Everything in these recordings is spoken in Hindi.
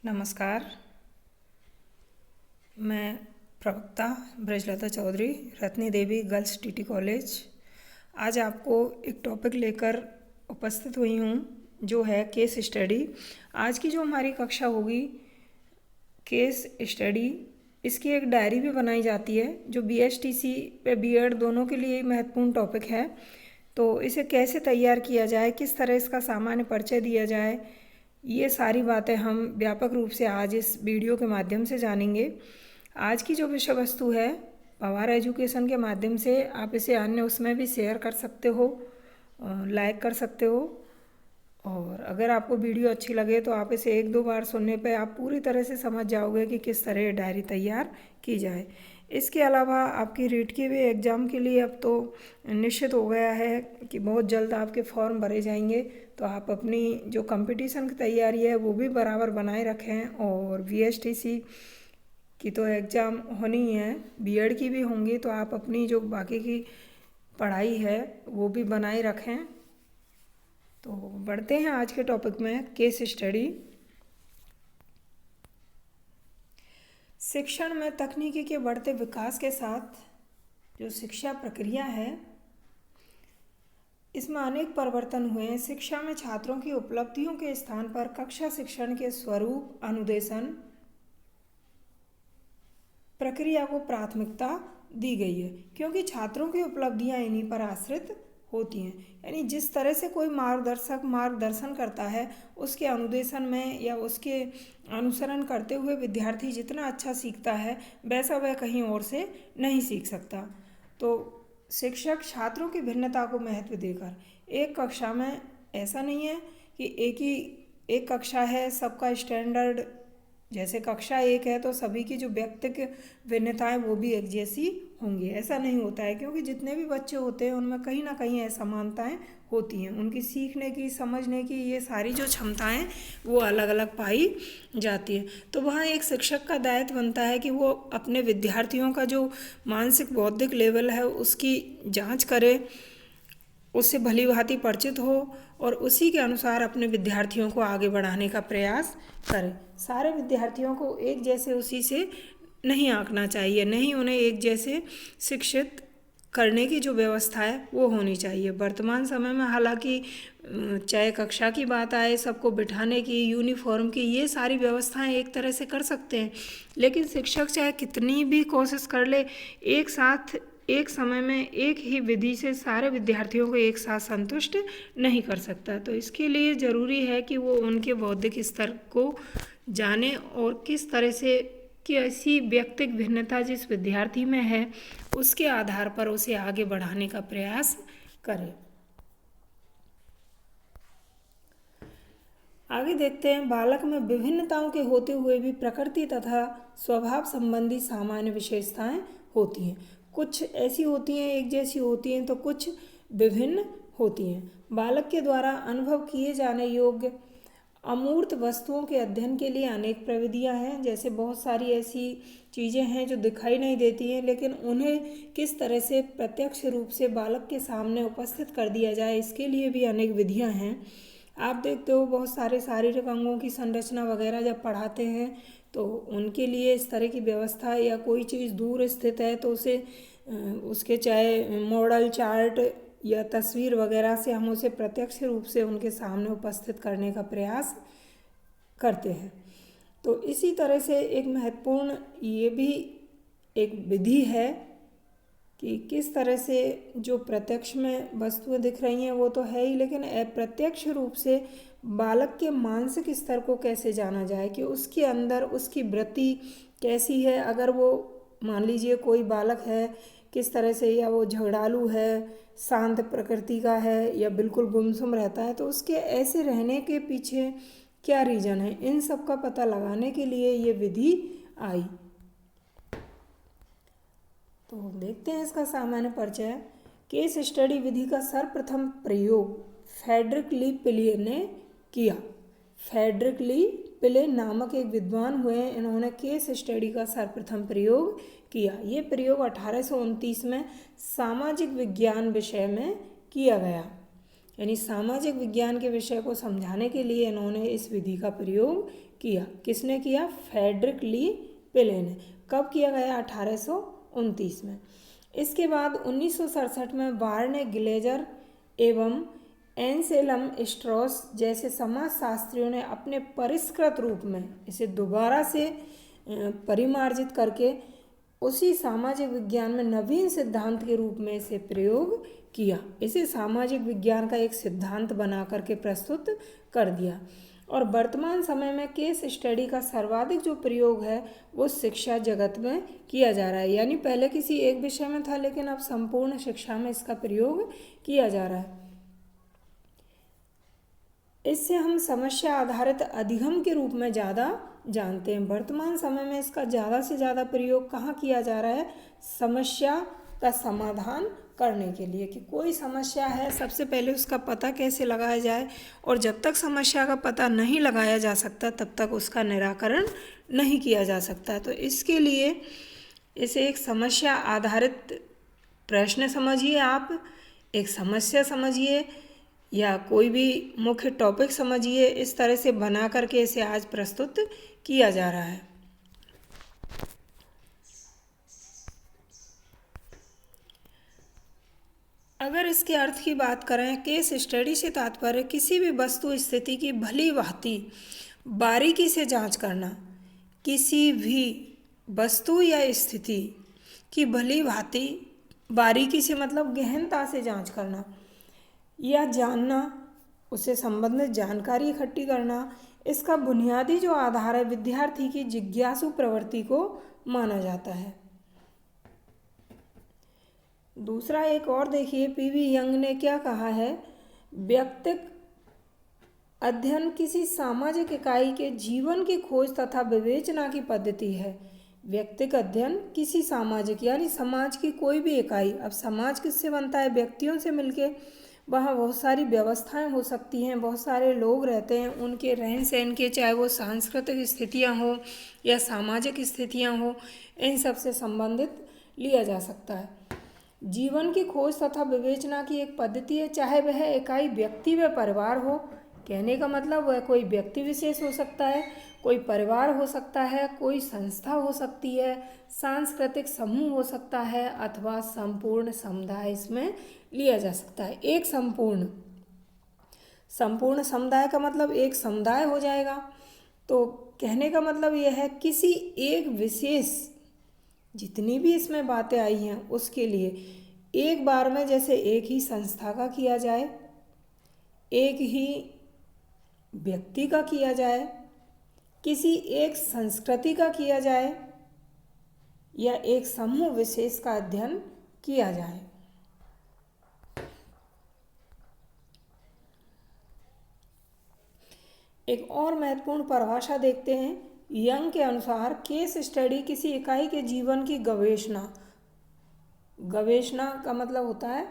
नमस्कार। मैं प्रवक्ता ब्रजलता चौधरी, रत्नी देवी गर्ल्स टीटी कॉलेज, आज आपको एक टॉपिक लेकर उपस्थित हुई हूँ जो है केस स्टडी। आज की जो हमारी कक्षा होगी केस स्टडी, इसकी एक डायरी भी बनाई जाती है जो BSTC पे बीएड दोनों के लिए महत्वपूर्ण टॉपिक है। तो इसे कैसे तैयार किया जाए, किस तरह इसका सामान्य परिचय दिया जाए, ये सारी बातें हम व्यापक रूप से आज इस वीडियो के माध्यम से जानेंगे। आज की जो विषय वस्तु है पवार एजुकेशन के माध्यम से आप इसे अन्य उसमें भी शेयर कर सकते हो, लाइक कर सकते हो, और अगर आपको वीडियो अच्छी लगे तो आप इसे एक दो बार सुनने पे आप पूरी तरह से समझ जाओगे कि किस तरह डायरी तैयार की जाए। इसके अलावा आपकी रीट के भी एग्ज़ाम के लिए अब तो निश्चित हो गया है कि बहुत जल्द आपके फॉर्म भरे जाएंगे, तो आप अपनी जो कंपटीशन की तैयारी है वो भी बराबर बनाए रखें। और BSTC की तो एग्ज़ाम होनी ही है, बीएड की भी होंगी, तो आप अपनी जो बाकी की पढ़ाई है वो भी बनाए रखें। तो बढ़ते हैं आज के टॉपिक में, केस स्टडी। शिक्षण में तकनीकी के बढ़ते विकास के साथ जो शिक्षा प्रक्रिया है इसमें अनेक परिवर्तन हुए हैं। शिक्षा में छात्रों की उपलब्धियों के स्थान पर कक्षा शिक्षण के स्वरूप, अनुदेशन, प्रक्रिया को प्राथमिकता दी गई है, क्योंकि छात्रों की उपलब्धियां इन्हीं पर आश्रित होती हैं। यानी जिस तरह से कोई मार्गदर्शक मार्गदर्शन करता है उसके अनुदेशन में या उसके अनुसरण करते हुए विद्यार्थी जितना अच्छा सीखता है वैसा वह कहीं और से नहीं सीख सकता। तो शिक्षक छात्रों की भिन्नता को महत्व देकर, एक कक्षा में ऐसा नहीं है कि एक कक्षा है सबका स्टैंडर्ड, जैसे कक्षा एक है तो सभी की जो व्यक्तिगत भिन्नताएं वो भी एक जैसी होंगी, ऐसा नहीं होता है। क्योंकि जितने भी बच्चे होते हैं उनमें कहीं ना कहीं असमानताएं होती हैं, उनकी सीखने की, समझने की, ये सारी जो क्षमताएं वो अलग अलग पाई जाती है। तो वहाँ एक शिक्षक का दायित्व बनता है कि वो अपने विद्यार्थियों का जो मानसिक बौद्धिक लेवल है उसकी जाँच करे, उससे भली भांति परिचित हो और उसी के अनुसार अपने विद्यार्थियों को आगे बढ़ाने का प्रयास करें। सारे विद्यार्थियों को एक जैसे उसी से नहीं आंकना चाहिए, नहीं उन्हें एक जैसे शिक्षित करने की जो व्यवस्था है वो होनी चाहिए। वर्तमान समय में हालांकि चाहे कक्षा की बात आए, सबको बिठाने की, यूनिफॉर्म की, ये सारी व्यवस्थाएं एक तरह से कर सकते हैं, लेकिन शिक्षक चाहे कितनी भी कोशिश कर ले, एक साथ एक समय में एक ही विधि से सारे विद्यार्थियों को एक साथ संतुष्ट नहीं कर सकता। तो इसके लिए ज़रूरी है कि वो उनके बौद्धिक स्तर को जाने और किस तरह से कि ऐसी व्यक्तिगत भिन्नता जिस विद्यार्थी में है उसके आधार पर उसे आगे बढ़ाने का प्रयास करें। आगे देखते हैं, बालक में विभिन्नताओं के होते हुए भी प्रकृति तथा स्वभाव संबंधी सामान्य विशेषताएं होती हैं। कुछ ऐसी होती हैं एक जैसी होती हैं तो कुछ विभिन्न होती हैं। बालक के द्वारा अनुभव किए जाने योग्य अमूर्त वस्तुओं के अध्ययन के लिए अनेक प्रविधियां हैं। जैसे बहुत सारी ऐसी चीज़ें हैं जो दिखाई नहीं देती हैं, लेकिन उन्हें किस तरह से प्रत्यक्ष रूप से बालक के सामने उपस्थित कर दिया जाए, इसके लिए भी अनेक विधियां हैं। आप देखते हो बहुत सारे शारीरिक अंगों की संरचना वगैरह जब पढ़ाते हैं तो उनके लिए इस तरह की व्यवस्था, या कोई चीज़ दूर स्थित है तो उसे उसके चाहे मॉडल चार्ट या तस्वीर वगैरह से हम उसे प्रत्यक्ष रूप से उनके सामने उपस्थित करने का प्रयास करते हैं। तो इसी तरह से एक महत्वपूर्ण ये भी एक विधि है कि किस तरह से जो प्रत्यक्ष में वस्तुएं दिख रही हैं वो तो है ही, लेकिन अप्रत्यक्ष रूप से बालक के मानसिक स्तर को कैसे जाना जाए कि उसके अंदर उसकी वृत्ति कैसी है। अगर वो मान लीजिए कोई बालक है किस तरह से, या वो झगड़ालू है, शांत प्रकृति का है, या बिल्कुल गुमसुम रहता है, तो उसके ऐसे रहने के पीछे क्या रीज़न है, इन सब का पता लगाने के लिए ये विधि आई। तो देखते हैं इसका सामान्य परिचय। केस स्टडी विधि का सर्वप्रथम प्रयोग फ्रेडरिक ली पिले ने किया। फ्रेडरिक ली पिले नामक एक विद्वान हुए, इन्होंने केस स्टडी का सर्वप्रथम प्रयोग किया। ये प्रयोग 1829 में सामाजिक विज्ञान विषय में किया गया। यानी सामाजिक विज्ञान के विषय को समझाने के लिए इन्होंने इस विधि का प्रयोग किया। किसने किया? फ्रेडरिक ली पेले ने। कब किया गया? 1829 में। इसके बाद 1967 में बार्ने ग्लेजर एवं एंसेलम स्ट्रॉस जैसे समाजशास्त्रियों ने अपने परिष्कृत रूप में इसे दोबारा से परिमार्जित करके उसी सामाजिक विज्ञान में नवीन सिद्धांत के रूप में इसे प्रयोग किया। इसे सामाजिक विज्ञान का एक सिद्धांत बना करके प्रस्तुत कर दिया। और वर्तमान समय में केस स्टडी का सर्वाधिक जो प्रयोग है वो शिक्षा जगत में किया जा रहा है। यानी पहले किसी एक विषय में था, लेकिन अब संपूर्ण शिक्षा में इसका प्रयोग किया जा रहा है। इससे हम समस्या आधारित अधिगम के रूप में ज़्यादा जानते हैं। वर्तमान समय में इसका ज़्यादा से ज़्यादा प्रयोग कहाँ किया जा रहा है? समस्या का समाधान करने के लिए, कि कोई समस्या है सबसे पहले उसका पता कैसे लगाया जाए, और जब तक समस्या का पता नहीं लगाया जा सकता तब तक उसका निराकरण नहीं किया जा सकता। तो इसके लिए इसे एक समस्या आधारित प्रश्न समझिए, आप एक समस्या समझिए या कोई भी मुख्य टॉपिक समझिए, इस तरह से बना करके इसे आज प्रस्तुत किया जा रहा है। अगर इसके अर्थ की बात करें, केस स्टडी से तात्पर्य किसी भी वस्तु स्थिति की भली भांति बारीकी से जांच करना। किसी भी वस्तु या स्थिति की भली भांति बारीकी से मतलब गहनता से जांच करना या जानना, उससे संबंधित जानकारी इकट्ठी करना। इसका बुनियादी जो आधार है विद्यार्थी की जिज्ञासु प्रवृत्ति को माना जाता है। दूसरा एक और देखिए, पीवी यंग ने क्या कहा है? व्यक्तिक अध्ययन किसी सामाजिक इकाई के जीवन की खोज तथा विवेचना की पद्धति है। व्यक्तिक अध्ययन किसी सामाजिक यानी समाज की कोई भी इकाई, अब समाज किससे बनता है? व्यक्तियों से मिलके। वहाँ बहुत सारी व्यवस्थाएं हो सकती हैं, बहुत सारे लोग रहते हैं, उनके रहन सहन के, चाहे वो सांस्कृतिक स्थितियाँ हो या सामाजिक स्थितियाँ हो, इन सब से संबंधित लिया जा सकता है। जीवन की खोज तथा विवेचना की एक पद्धति है, चाहे वह इकाई व्यक्ति व परिवार हो। कहने का मतलब वह कोई व्यक्ति विशेष हो सकता है, कोई परिवार हो सकता है, कोई संस्था हो सकती है, सांस्कृतिक समूह हो सकता है, अथवा संपूर्ण समुदाय इसमें लिया जा सकता है। एक संपूर्ण समुदाय का मतलब एक समुदाय हो जाएगा। तो कहने का मतलब यह है किसी एक विशेष, जितनी भी इसमें बातें आई हैं उसके लिए एक बार में, जैसे एक ही संस्था का किया जाए, एक ही व्यक्ति का किया जाए, किसी एक संस्कृति का किया जाए या एक समूह विशेष का अध्ययन किया जाए। एक और महत्वपूर्ण परिभाषा देखते हैं। यंग के अनुसार केस स्टडी किसी इकाई के जीवन की गवेषणा का मतलब होता है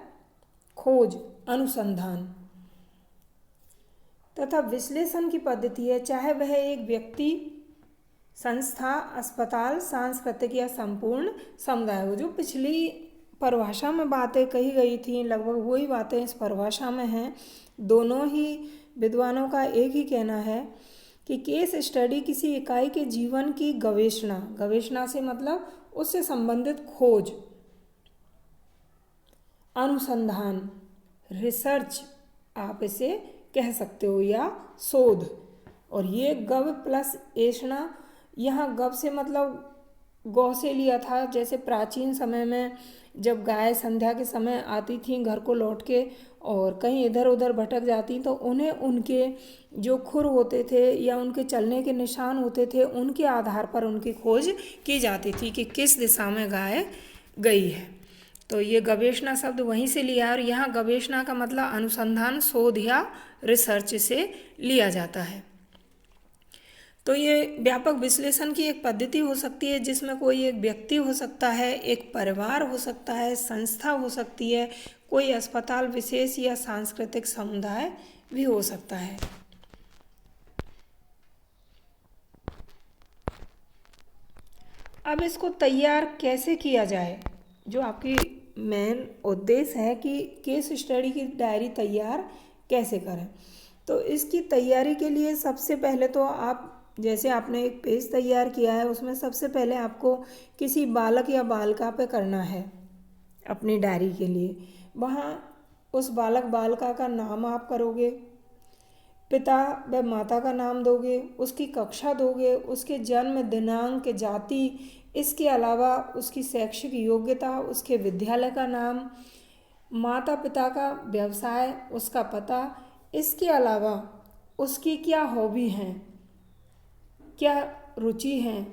खोज, अनुसंधान तथा विश्लेषण की पद्धति है, चाहे वह एक व्यक्ति, संस्था, अस्पताल, सांस्कृतिक या संपूर्ण समुदाय हो। जो पिछली परिभाषा में बातें कही गई थी लगभग वही बातें इस परिभाषा में हैं। दोनों ही विद्वानों का एक ही कहना है कि केस स्टडी किसी इकाई के जीवन की गवेषणा से मतलब उससे संबंधित खोज, अनुसंधान, रिसर्च आप इसे कह सकते हो, या शोध। और ये गव प्लस एषणा, यहाँ गव से मतलब गौ से लिया था। जैसे प्राचीन समय में जब गाय संध्या के समय आती थी घर को लौट के और कहीं इधर उधर भटक जाती, तो उन्हें उनके जो खुर होते थे या उनके चलने के निशान होते थे, उनके आधार पर उनकी खोज की जाती थी कि किस दिशा में गाय गई है। तो ये गवेषणा शब्द वहीं से लिया है। और यहाँ गवेषणा का मतलब अनुसंधान, शोध या रिसर्च से लिया जाता है। तो ये व्यापक विश्लेषण की एक पद्धति हो सकती है जिसमें कोई एक व्यक्ति हो सकता है, एक परिवार हो सकता है, संस्था हो सकती है, कोई अस्पताल विशेष या सांस्कृतिक समुदाय भी हो सकता है। अब इसको तैयार कैसे किया जाए? जो आपकी मेन उद्देश्य है कि केस स्टडी की डायरी तैयार कैसे करें। तो इसकी तैयारी के लिए सबसे पहले तो आप, जैसे आपने एक पेज तैयार किया है, उसमें सबसे पहले आपको किसी बालक या बालिका पे करना है अपनी डायरी के लिए। वहाँ उस बालक बालिका का नाम आप करोगे, पिता व माता का नाम दोगे, उसकी कक्षा दोगे, उसके जन्म दिनांक, जाति, इसके अलावा उसकी शैक्षिक योग्यता, उसके विद्यालय का नाम, माता पिता का व्यवसाय, उसका पता, इसके अलावा उसकी क्या हॉबी हैं, क्या रुचि हैं,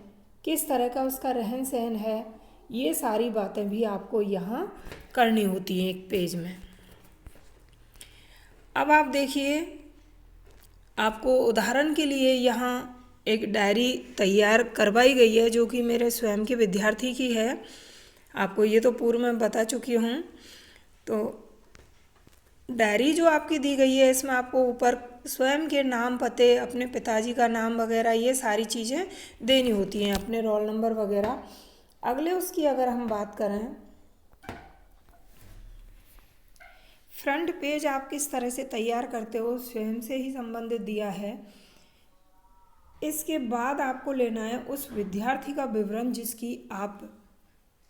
किस तरह का उसका रहन सहन है, ये सारी बातें भी आपको यहाँ करनी होती हैं एक पेज में। अब आप देखिए, आपको उदाहरण के लिए यहाँ एक डायरी तैयार करवाई गई है जो कि मेरे स्वयं के विद्यार्थी की है। आपको ये तो पूर्व में बता चुकी हूँ। तो डायरी जो आपकी दी गई है, इसमें आपको ऊपर स्वयं के नाम, पते, अपने पिताजी का नाम वगैरह ये सारी चीज़ें देनी होती हैं, अपने रोल नंबर वगैरह। अगले उसकी अगर हम बात करें, फ्रंट पेज आप किस तरह से तैयार करते हो स्वयं से ही संबंधित दिया है। इसके बाद आपको लेना है उस विद्यार्थी का विवरण जिसकी आप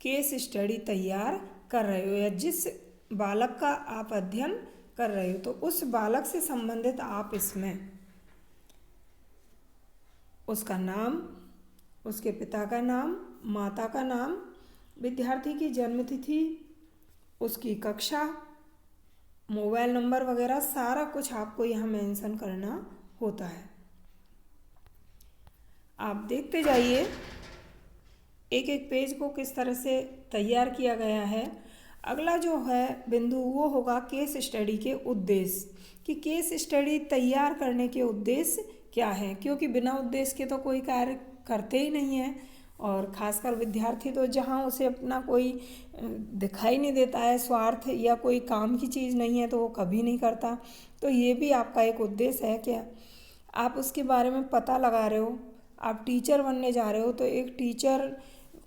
केस स्टडी तैयार कर रहे हो या जिस बालक का आप अध्ययन कर रहे हो। तो उस बालक से संबंधित आप इसमें उसका नाम, उसके पिता का नाम, माता का नाम, विद्यार्थी की जन्मतिथि, उसकी कक्षा, मोबाइल नंबर वगैरह सारा कुछ आपको यहाँ मेंशन करना होता है। आप देखते जाइए एक एक पेज को किस तरह से तैयार किया गया है। अगला जो है बिंदु वो होगा केस स्टडी के उद्देश्य, कि केस स्टडी तैयार करने के उद्देश्य क्या है, क्योंकि बिना उद्देश्य के तो कोई कार्य करते ही नहीं है। और ख़ासकर विद्यार्थी तो जहाँ उसे अपना कोई दिखाई नहीं देता है, स्वार्थ या कोई काम की चीज़ नहीं है तो वो कभी नहीं करता। तो ये भी आपका एक उद्देश्य है कि आप उसके बारे में पता लगा रहे हो। आप टीचर बनने जा रहे हो तो एक टीचर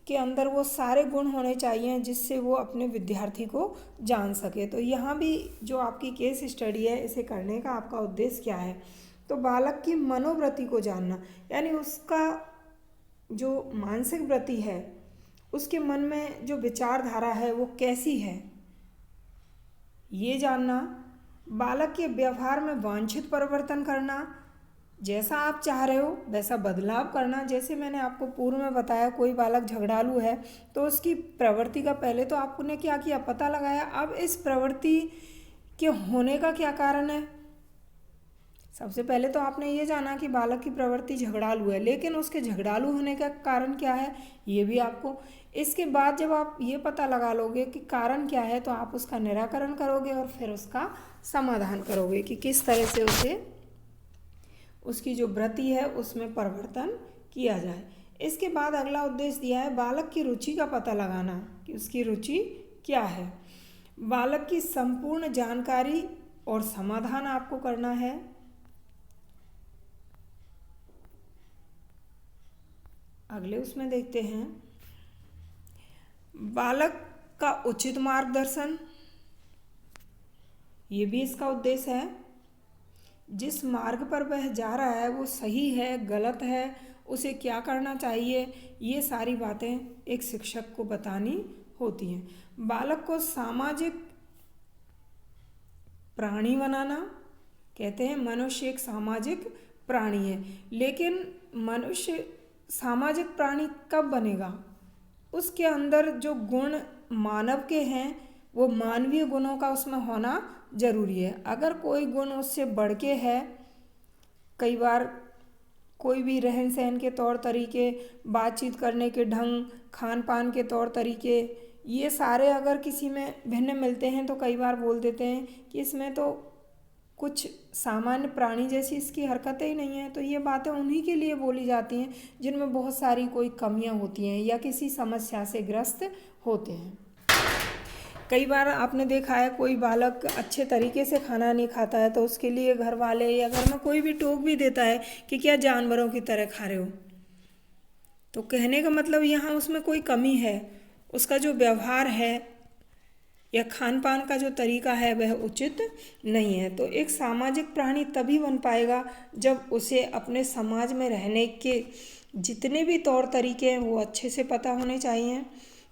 के अंदर वो सारे गुण होने चाहिए जिससे वो अपने विद्यार्थी को जान सके। तो यहाँ भी जो आपकी केस स्टडी है, इसे करने का आपका उद्देश्य क्या है, तो बालक की मनोवृत्ति को जानना, यानी उसका जो मानसिक वृत्ति है, उसके मन में जो विचारधारा है वो कैसी है, ये जानना। बालक के व्यवहार में वांछित परिवर्तन करना, जैसा आप चाह रहे हो वैसा बदलाव करना। जैसे मैंने आपको पूर्व में बताया, कोई बालक झगड़ालू है तो उसकी प्रवृत्ति का पहले तो आपने क्या किया, पता लगाया। अब इस प्रवृत्ति के होने का क्या कारण है, सबसे पहले तो आपने ये जाना कि बालक की प्रवृत्ति झगड़ालू है, लेकिन उसके झगड़ालू होने का कारण क्या है ये भी आपको। इसके बाद जब आप ये पता लगा लोगे कि कारण क्या है तो आप उसका निराकरण करोगे और फिर उसका समाधान करोगे कि किस तरह से उसे, उसकी जो वृत्ति है उसमें परिवर्तन किया जाए। इसके बाद अगला उद्देश्य दिया है बालक की रुचि का पता लगाना कि उसकी रुचि क्या है। बालक की संपूर्ण जानकारी और समाधान आपको करना है। अगले उसमें देखते हैं बालक का उचित मार्गदर्शन, ये भी इसका उद्देश्य है। जिस मार्ग पर वह जा रहा है वो सही है, गलत है, उसे क्या करना चाहिए, ये सारी बातें एक शिक्षक को बतानी होती हैं। बालक को सामाजिक प्राणी बनाना, कहते हैं मनुष्य एक सामाजिक प्राणी है, लेकिन मनुष्य सामाजिक प्राणी कब बनेगा, उसके अंदर जो गुण मानव के हैं वो मानवीय गुणों का उसमें होना जरूरी है। अगर कोई गुण उससे बढ़ के है, कई बार कोई भी रहन सहन के तौर तरीके, बातचीत करने के ढंग, खान पान के तौर तरीके, ये सारे अगर किसी में भिन्न मिलते हैं तो कई बार बोल देते हैं कि इसमें तो कुछ सामान्य प्राणी जैसी इसकी हरकतें ही नहीं हैं। तो ये बातें उन्हीं के लिए बोली जाती हैं जिनमें बहुत सारी कोई कमियां होती हैं या किसी समस्या से ग्रस्त होते हैं। कई बार आपने देखा है कोई बालक अच्छे तरीके से खाना नहीं खाता है तो उसके लिए घर वाले या घर में कोई भी टोक भी देता है कि क्या जानवरों की तरह खा रहे हो। तो कहने का मतलब यहाँ उसमें कोई कमी है, उसका जो व्यवहार है या खान पान का जो तरीका है वह उचित नहीं है। तो एक सामाजिक प्राणी तभी बन पाएगा जब उसे अपने समाज में रहने के जितने भी तौर तरीके हैं वो अच्छे से पता होने चाहिए।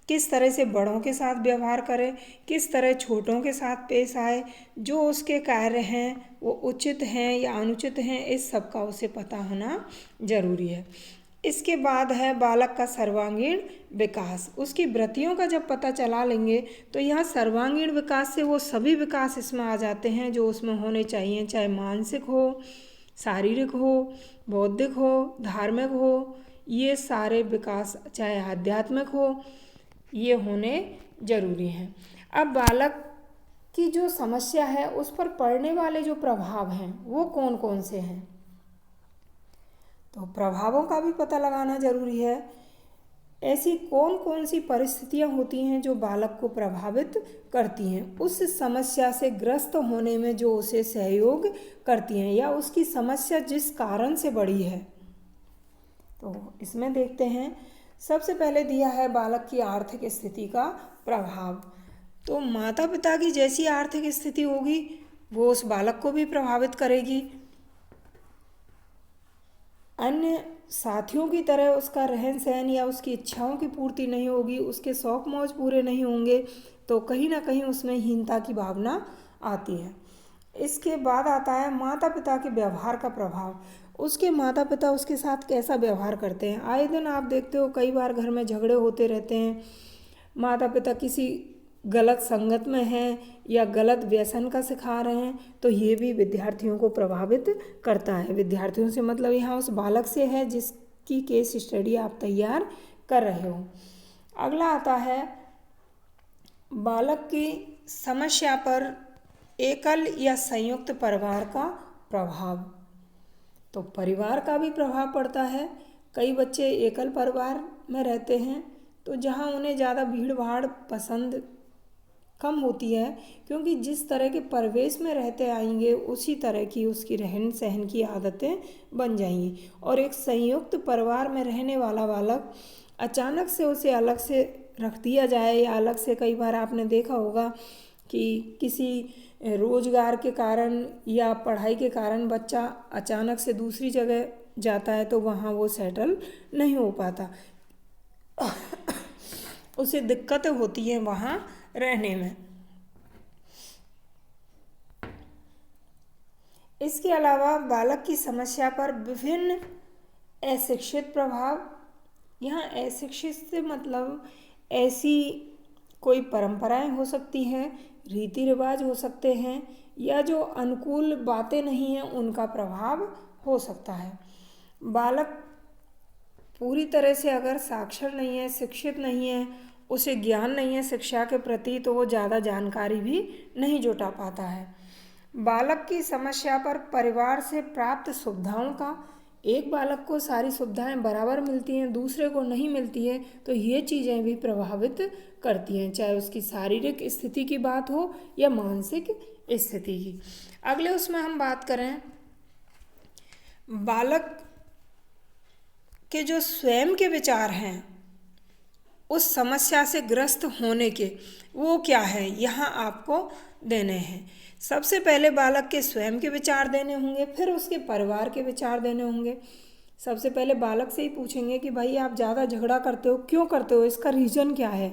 किस तरह से बड़ों के साथ व्यवहार करे, किस तरह छोटों के साथ पेश आए, जो उसके कार्य हैं वो उचित हैं या अनुचित हैं, इस सब का उसे पता होना जरूरी है। इसके बाद है बालक का सर्वांगीण विकास। उसकी वृत्तियों का जब पता चला लेंगे तो यहाँ सर्वांगीण विकास से वो सभी विकास इसमें आ जाते हैं जो उसमें होने चाहिए, चाहे मानसिक हो, शारीरिक हो, बौद्धिक हो, धार्मिक हो, ये सारे विकास, चाहे आध्यात्मिक हो, ये होने जरूरी हैं। अब बालक की जो समस्या है उस पर पड़ने वाले जो प्रभाव हैं वो कौन कौन से हैं, तो प्रभावों का भी पता लगाना जरूरी है। ऐसी कौन कौन सी परिस्थितियां होती हैं जो बालक को प्रभावित करती हैं, उस समस्या से ग्रस्त होने में जो उसे सहयोग करती हैं या उसकी समस्या जिस कारण से बढ़ी है। तो इसमें देखते हैं, सबसे पहले दिया है बालक की आर्थिक स्थिति का प्रभाव। तो माता पिता की जैसी आर्थिक स्थिति होगी वो उस बालक को भी प्रभावित करेगी। अन्य साथियों की तरह उसका रहन सहन या उसकी इच्छाओं की पूर्ति नहीं होगी, उसके शौक मौज पूरे नहीं होंगे, तो कहीं ना कहीं उसमें हीनता की भावना आती है। इसके बाद आता है माता पिता के व्यवहार का प्रभाव। उसके माता पिता उसके साथ कैसा व्यवहार करते हैं। आए दिन आप देखते हो कई बार घर में झगड़े होते रहते हैं, माता पिता किसी गलत संगत में हैं या गलत व्यसन का सिखा रहे हैं, तो ये भी विद्यार्थियों को प्रभावित करता है। विद्यार्थियों से मतलब यहाँ उस बालक से है जिसकी केस स्टडी आप तैयार कर रहे हो। अगला आता है बालक की समस्या पर एकल या संयुक्त परिवार का प्रभाव। तो परिवार का भी प्रभाव पड़ता है। कई बच्चे एकल परिवार में रहते हैं तो जहाँ उन्हें ज़्यादा भीड़ भाड़ पसंद कम होती है, क्योंकि जिस तरह के परिवेश में रहते आएंगे उसी तरह की उसकी रहन सहन की आदतें बन जाएंगी। और एक संयुक्त परिवार में रहने वाला बालक अचानक से उसे अलग से रख दिया जाए या अलग से, कई बार आपने देखा होगा कि किसी रोजगार के कारण या पढ़ाई के कारण बच्चा अचानक से दूसरी जगह जाता है तो वहाँ वो सेटल नहीं हो पाता, उसे दिक्कतें होती हैं वहाँ रहने में। इसके अलावा बालक की समस्या पर विभिन्न अशिक्षित प्रभाव। यहाँ अशिक्षित से मतलब ऐसी कोई परंपराएं हो सकती हैं, रीति रिवाज हो सकते हैं, या जो अनुकूल बातें नहीं हैं उनका प्रभाव हो सकता है। बालक पूरी तरह से अगर साक्षर नहीं है, शिक्षित नहीं है, उसे ज्ञान नहीं है शिक्षा के प्रति, तो वो ज़्यादा जानकारी भी नहीं जुटा पाता है। बालक की समस्या पर परिवार से प्राप्त सुविधाओं का, एक बालक को सारी सुविधाएं बराबर मिलती हैं, दूसरे को नहीं मिलती है, तो ये चीज़ें भी प्रभावित करती हैं, चाहे उसकी शारीरिक स्थिति की बात हो या मानसिक स्थिति की। अगले उसमें हम बात करें बालक के जो स्वयं के विचार हैं उस समस्या से ग्रस्त होने के, वो क्या है यहाँ आपको देने हैं। सबसे पहले बालक के स्वयं के विचार देने होंगे, फिर उसके परिवार के विचार देने होंगे। सबसे पहले बालक से ही पूछेंगे कि भाई आप ज़्यादा झगड़ा करते हो, क्यों करते हो, इसका रीज़न क्या है,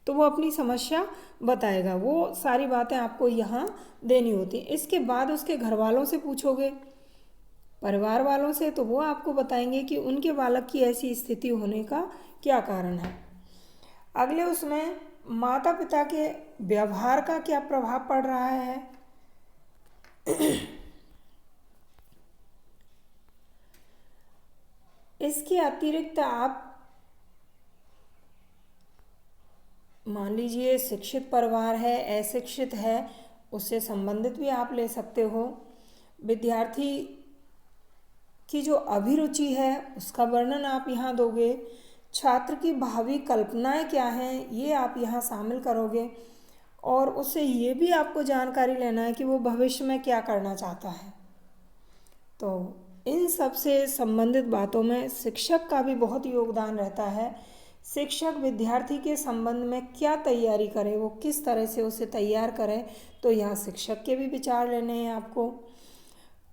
तो वो अपनी समस्या बताएगा। वो सारी बातें आपको यहाँ देनी होती हैं। इसके बाद उसके घर वालों से पूछोगे, परिवार वालों से, तो वो आपको बताएंगे कि उनके बालक की ऐसी स्थिति होने का क्या कारण है। अगले उसमें माता पिता के व्यवहार का क्या प्रभाव पड़ रहा है। इसके अतिरिक्त आप मान लीजिए शिक्षित परिवार है, अशिक्षित है, उससे संबंधित भी आप ले सकते हो। विद्यार्थी की जो अभिरुचि है उसका वर्णन आप यहाँ दोगे। छात्र की भावी कल्पनाएं क्या हैं ये आप यहाँ शामिल करोगे, और उससे ये भी आपको जानकारी लेना है कि वो भविष्य में क्या करना चाहता है। तो इन सब से संबंधित बातों में शिक्षक का भी बहुत योगदान रहता है। शिक्षक विद्यार्थी के संबंध में क्या तैयारी करे, वो किस तरह से उसे तैयार करें, तो यहाँ शिक्षक के भी विचार लेने हैं आपको।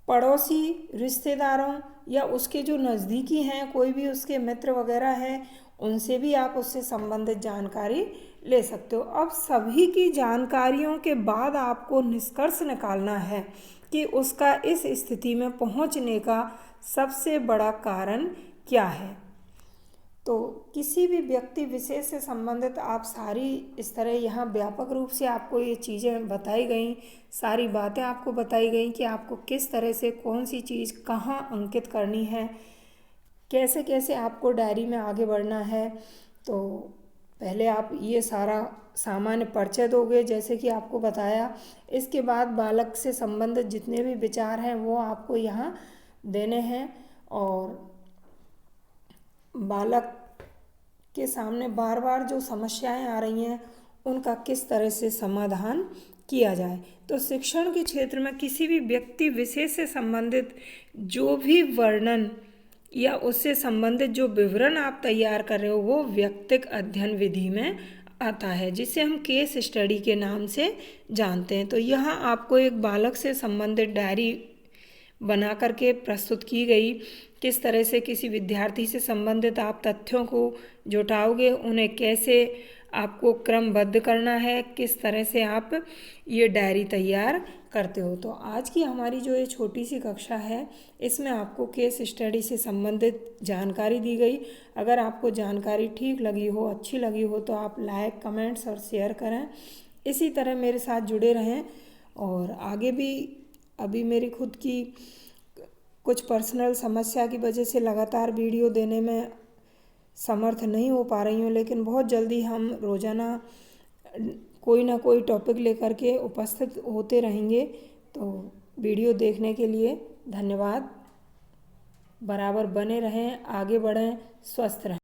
पड़ोसी, रिश्तेदारों या उसके जो नज़दीकी हैं, कोई भी उसके मित्र वगैरह हैं, उनसे भी आप उससे संबंधित जानकारी ले सकते हो। अब सभी की जानकारियों के बाद आपको निष्कर्ष निकालना है कि उसका इस स्थिति में पहुंचने का सबसे बड़ा कारण क्या है। तो किसी भी व्यक्ति विशेष से संबंधित आप सारी इस तरह यहाँ व्यापक रूप से आपको ये चीज़ें बताई गई, सारी बातें आपको बताई गई कि आपको किस तरह से कौन सी चीज़ कहाँ अंकित करनी है, कैसे कैसे आपको डायरी में आगे बढ़ना है। तो पहले आप ये सारा सामान्य परिचय दोगे जैसे कि आपको बताया। इसके बाद बालक से संबंधित जितने भी विचार हैं वो आपको यहाँ देने हैं, और बालक के सामने बार बार जो समस्याएं आ रही हैं उनका किस तरह से समाधान किया जाए। तो शिक्षण के क्षेत्र में किसी भी व्यक्ति विशेष से संबंधित जो भी वर्णन या उससे संबंधित जो विवरण आप तैयार कर रहे हो वो व्यक्तिक अध्ययन विधि में आता है, जिसे हम केस स्टडी के नाम से जानते हैं। तो यहाँ आपको एक बालक से संबंधित डायरी बना करके प्रस्तुत की गई। किस तरह से किसी विद्यार्थी से संबंधित आप तथ्यों को जुटाओगे, उन्हें कैसे आपको क्रमबद्ध करना है, किस तरह से आप ये डायरी तैयार करते हो। तो आज की हमारी जो ये छोटी सी कक्षा है इसमें आपको केस स्टडी से संबंधित जानकारी दी गई। अगर आपको जानकारी ठीक लगी हो, अच्छी लगी हो, तो आप लाइक, कमेंट्स और शेयर करें। इसी तरह मेरे साथ जुड़े रहें, और आगे भी अभी मेरी खुद की कुछ पर्सनल समस्या की वजह से लगातार वीडियो देने में समर्थ नहीं हो पा रही हूँ, लेकिन बहुत जल्दी हम रोज़ाना कोई ना कोई टॉपिक लेकर के उपस्थित होते रहेंगे। तो वीडियो देखने के लिए धन्यवाद। बराबर बने रहें, आगे बढ़ें, स्वस्थ रहें।